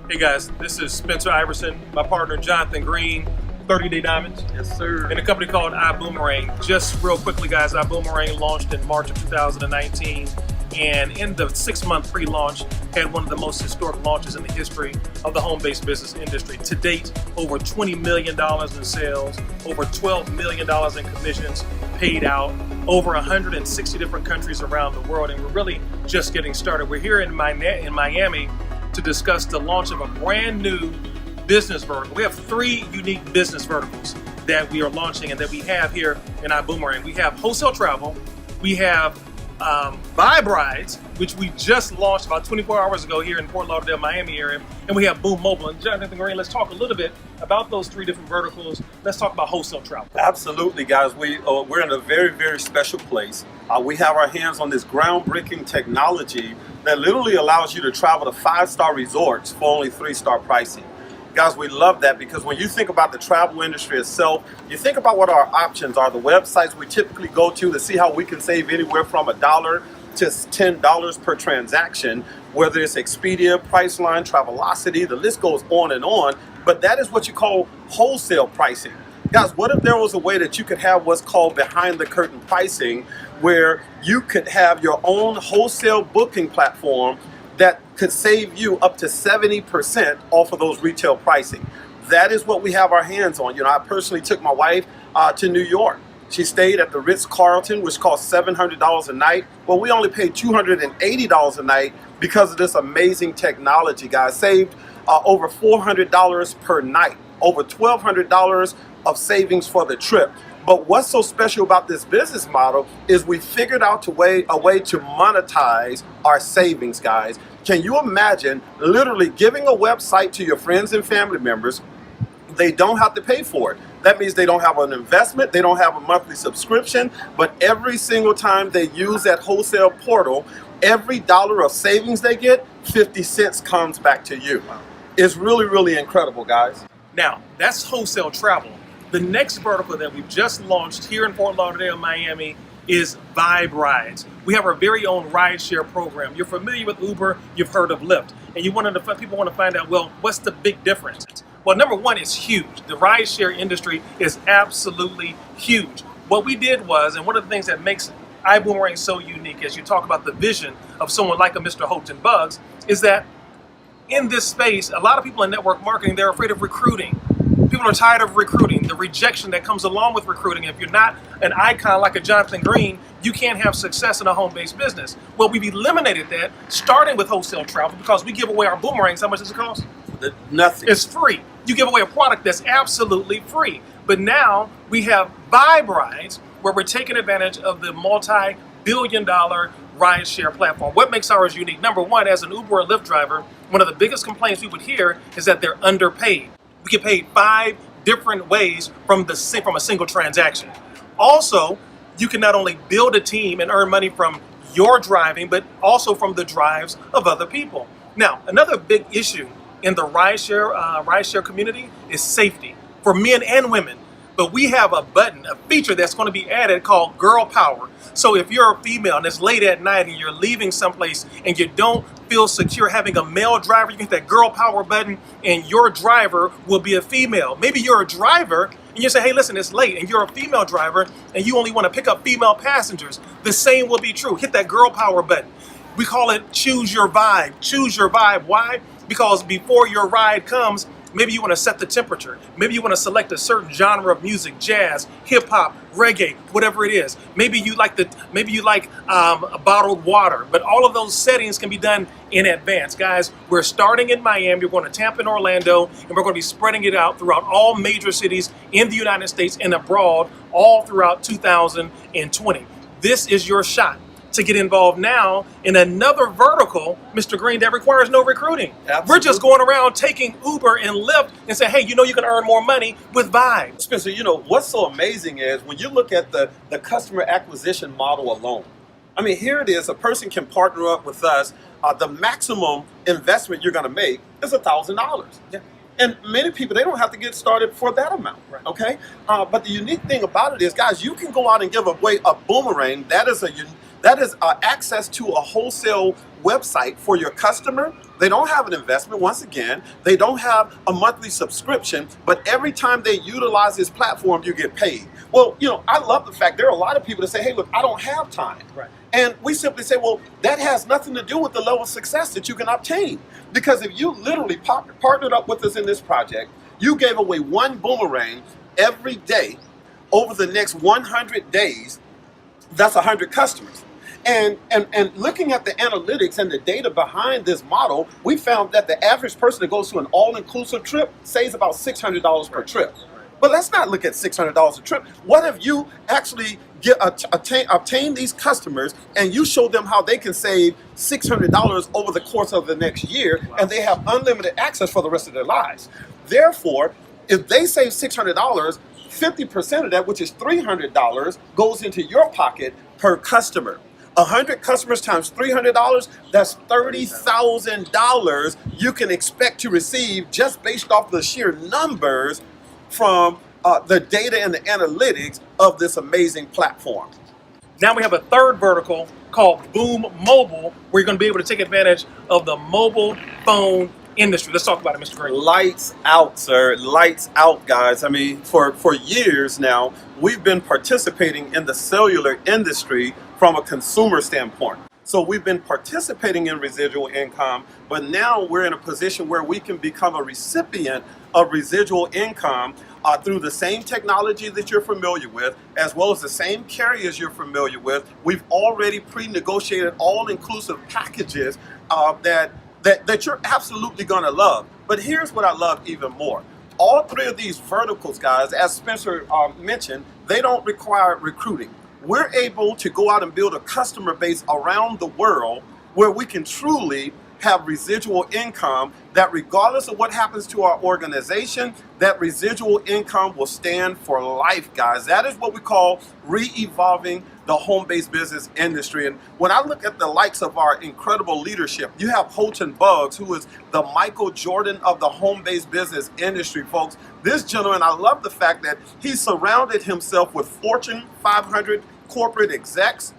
Hey guys, this is Spencer Iverson, my partner Jonathan Green, 30 Day Diamonds. Yes, sir. And a company called Ibuumerang. Just real quickly, guys, Ibuumerang launched in March of 2019. And in the 6-month pre-launch, had one of the most historic launches in the history of the home-based business industry. To date, over $20 million in sales, over $12 million in commissions paid out, over 160 different countries around the world, and we're really just getting started. We're here in Miami to discuss the launch of a brand new business vertical. We have 3 unique business verticals that we are launching and that we have here in Ibuumerang. We have wholesale travel, we have VibeRides, which we just launched about 24 hours ago here in Fort Lauderdale, Miami area, and we have Boom Mobile. And Jonathan Green, let's talk a little bit about those 3 different verticals. Let's talk about wholesale travel. Absolutely, guys. We're in a very, very special place. We have our hands on this groundbreaking technology that literally allows you to travel to 5-star resorts for only 3-star pricing. Guys, we love that because when you think about the travel industry itself, you think about what our options are, the websites we typically go to see how we can save anywhere from $1 to $10 per transaction, whether it's Expedia, Priceline, Travelocity, the list goes on and on, but that is what you call wholesale pricing. Guys, what if there was a way that you could have what's called behind the curtain pricing, where you could have your own wholesale booking platform that could save you up to 70% off of those retail pricing. That is what we have our hands on. You know, I personally took my wife to New York. She stayed at the Ritz-Carlton, which cost $700 a night. Well, we only paid $280 a night because of this amazing technology, guys. Saved over $400 per night, over $1,200 of savings for the trip. But what's so special about this business model is we figured out a way to monetize our savings, guys. Can you imagine literally giving a website to your friends and family members? They don't have to pay for it. That means they don't have an investment, they don't have a monthly subscription, but every single time they use that wholesale portal, every dollar of savings they get, 50 cents comes back to you. It's really, really incredible, guys. Now, that's wholesale travel. The next vertical that we've just launched here in Fort Lauderdale, Miami, is VibeRides. We have our very own rideshare program. You're familiar with Uber, you've heard of Lyft, and people want to find out, well, what's the big difference? Well, number one, it's huge. The rideshare industry is absolutely huge. What we did was, and one of the things that makes Ibuumerang so unique, as you talk about the vision of someone like a Mr. Houghton Bugs, is that in this space, a lot of people in network marketing, they're afraid of recruiting. People are tired of recruiting, the rejection that comes along with recruiting. If you're not an icon like a Jonathan Green, you can't have success in a home-based business. Well, we've eliminated that, starting with wholesale travel, because we give away our boomerangs. How much does it cost? Nothing. It's free. You give away a product that's absolutely free. But now we have VibeRides, where we're taking advantage of the multi-billion-dollar rideshare platform. What makes ours unique? Number one, as an Uber or Lyft driver, one of the biggest complaints we would hear is that they're underpaid. We get paid 5 different ways from a single transaction. Also, you can not only build a team and earn money from your driving, but also from the drives of other people. Now, another big issue in the rideshare community is safety for men and women. But we have a button, a feature that's going to be added called Girl Power. So if you're a female and it's late at night and you're leaving someplace and you don't feel secure having a male driver, you can hit that Girl Power button and your driver will be a female. Maybe you're a driver and you say, hey, listen, it's late, and you're a female driver and you only want to pick up female passengers. The same will be true. Hit that Girl Power button. We call it Choose Your Vibe. Choose Your Vibe. Why? Because before your ride comes, maybe you want to set the temperature. Maybe you want to select a certain genre of music, jazz, hip hop, reggae, whatever it is. Maybe you like bottled water. But all of those settings can be done in advance, guys. We're starting in Miami. We're going to Tampa and Orlando, and we're going to be spreading it out throughout all major cities in the United States and abroad, all throughout 2020. This is your shot to get involved now in another vertical, Mr. Green, that requires no recruiting. Absolutely. We're just going around taking Uber and Lyft and saying, hey, you know you can earn more money with Vibe. Spencer, you know, what's so amazing is when you look at the customer acquisition model alone. I mean, here it is, a person can partner up with us. The maximum investment you're gonna make is $1,000. Yeah. And many people, they don't have to get started for that amount, right. Okay? But the unique thing about it is, guys, you can go out and give away a boomerang. That is access to a wholesale website for your customer They don't have an investment. Once again, they don't have a monthly subscription, but every time they utilize this platform, you get paid. Well, I love the fact there are a lot of people that say, hey, look, I don't have time. Right. And we simply say, well, that has nothing to do with the level of success that you can obtain. Because if you literally partnered up with us in this project, you gave away one boomerang every day over the next 100 days, that's 100 customers. And looking at the analytics and the data behind this model, we found that the average person that goes to an all-inclusive trip saves about $600 per trip. But let's not look at $600 a trip. What if you actually obtain these customers and you show them how they can save $600 over the course of the next year, and they have unlimited access for the rest of their lives? Therefore, if they save $600, 50% of that, which is $300, goes into your pocket per customer. 100 customers times $300, that's $30,000 you can expect to receive just based off the sheer numbers from the data and the analytics of this amazing platform. Now we have a third vertical called Boom Mobile, where you're going to be able to take advantage of the mobile phone industry. Let's talk about it, Mr. Green. Lights out, sir. Lights out, guys. I mean, for years now, we've been participating in the cellular industry from a consumer standpoint. So we've been participating in residual income, but now we're in a position where we can become a recipient of residual income through the same technology that you're familiar with, as well as the same carriers you're familiar with. We've already pre-negotiated all-inclusive packages that you're absolutely gonna love. But here's what I love even more. All three of these verticals, guys, as Spencer mentioned, they don't require recruiting. We're able to go out and build a customer base around the world where we can truly have residual income that, regardless of what happens to our organization, that residual income will stand for life, guys. That is what we call re-evolving the home-based business industry. And when I look at the likes of our incredible leadership, you have Houghton Buggs, who is the Michael Jordan of the home-based business industry, folks. This gentleman, I love the fact that he surrounded himself with Fortune 500 corporate execs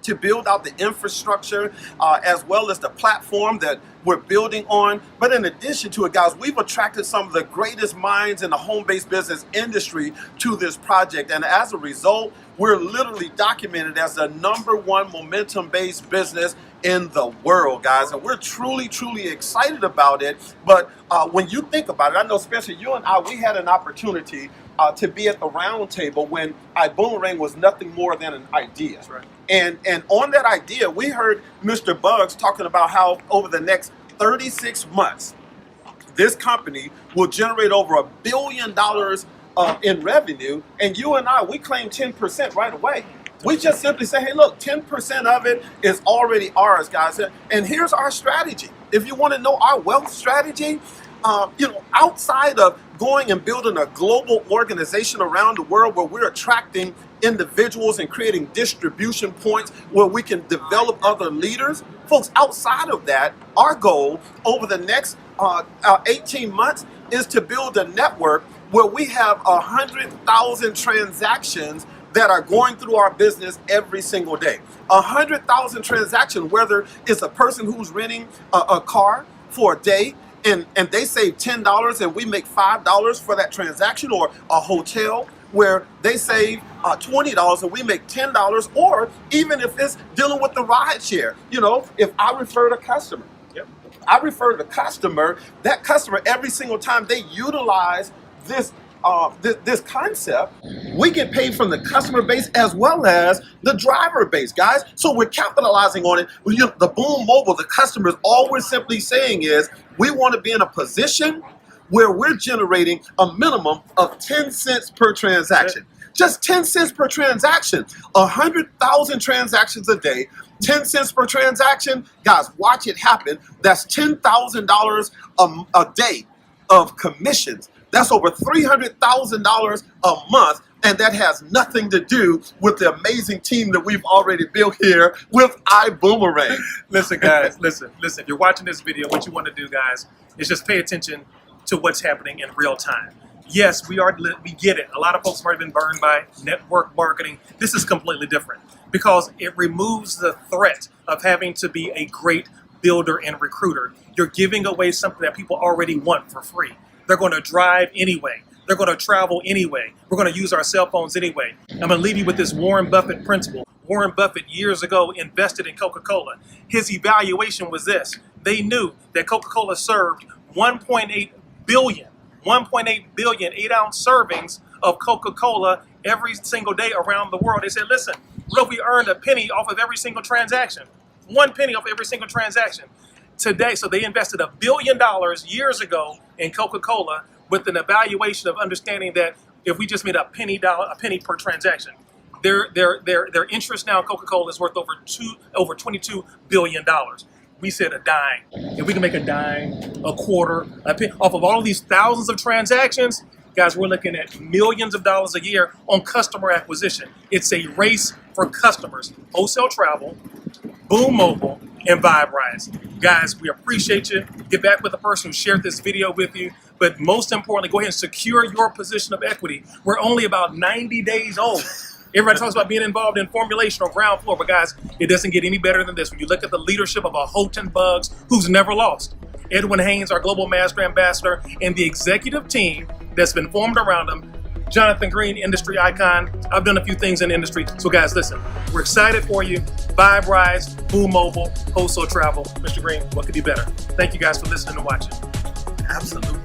to build out the infrastructure as well as the platform that we're building on. But in addition to it, guys, we've attracted some of the greatest minds in the home-based business industry to this project. And as a result, we're literally documented as the #1 momentum-based business in the world, guys. And we're truly, truly excited about it. But when you think about it, I know, Spencer, you and I, we had an opportunity to be at the round table when Ibuumerang was nothing more than an idea. That's right. And on that idea, we heard Mr. Buggs talking about how over the next 36 months, this company will generate over $1 billion in revenue. And you and I, we claim 10% right away. We just simply say, hey, look, 10% of it is already ours, guys. And here's our strategy. If you want to know our wealth strategy, outside of going and building a global organization around the world where we're attracting individuals and creating distribution points where we can develop other leaders, folks, outside of that, our goal over the next 18 months is to build a network where we have 100,000 transactions that are going through our business every single day. 100,000 transactions, whether it's a person who's renting a car for a day and they save $10 and we make $5 for that transaction, or a hotel where they save $20 and we make $10, or even if it's dealing with the rideshare. If I refer a customer, I refer the customer, that customer, every single time they utilize this concept, we get paid from the customer base as well as the driver base, guys. So we're capitalizing on it. The Boom Mobile, the customers, all we're simply saying is we want to be in a position where we're generating a minimum of 10 cents per transaction. Just 10 cents per transaction. 100,000 transactions a day, 10 cents per transaction. Guys, watch it happen. That's $10,000 a day of commissions. That's over $300,000 a month, and that has nothing to do with the amazing team that we've already built here with Ibuumerang. Listen, guys, listen. If you're watching this video, what you want to do, guys, is just pay attention to what's happening in real time. Yes, we get it. A lot of folks have already been burned by network marketing. This is completely different because it removes the threat of having to be a great builder and recruiter. you're giving away something that people already want for free. They're going to drive anyway. They're going to travel anyway. We're going to use our cell phones anyway. I'm going to leave you with this Warren Buffett principle. Warren Buffett years ago invested in Coca-Cola. His evaluation was this. They knew that Coca-Cola served 1.8 billion 8-ounce servings of Coca-Cola every single day around the world. They said, listen, what if we earned a penny off of every single transaction? 1 penny off every single transaction. Today, so they invested $1 billion years ago in Coca-Cola with an evaluation of understanding that if we just made a penny per transaction, their interest now in Coca-Cola is worth over $22 billion. We said a dime. If we can make a dime, a quarter, a penny, off of all of these thousands of transactions, guys, we're looking at millions of dollars a year on customer acquisition. It's a race for customers. Wholesale Travel, Boom Mobile, and VibeRide. Guys, we appreciate you. Get back with the person who shared this video with you. But most importantly, go ahead and secure your position of equity. We're only about 90 days old. Everybody talks about being involved in formulation or ground floor, but guys, it doesn't get any better than this. When you look at the leadership of a Houghton Bugs, who's never lost, Edwin Haynes, our Global Master Ambassador, and the executive team that's been formed around him, Jonathan Green, industry icon. I've done a few things in the industry. So guys, listen, we're excited for you. VibeRide, Boom Mobile, Wholesale Travel. Mr. Green, what could be better? Thank you guys for listening and watching. Absolutely.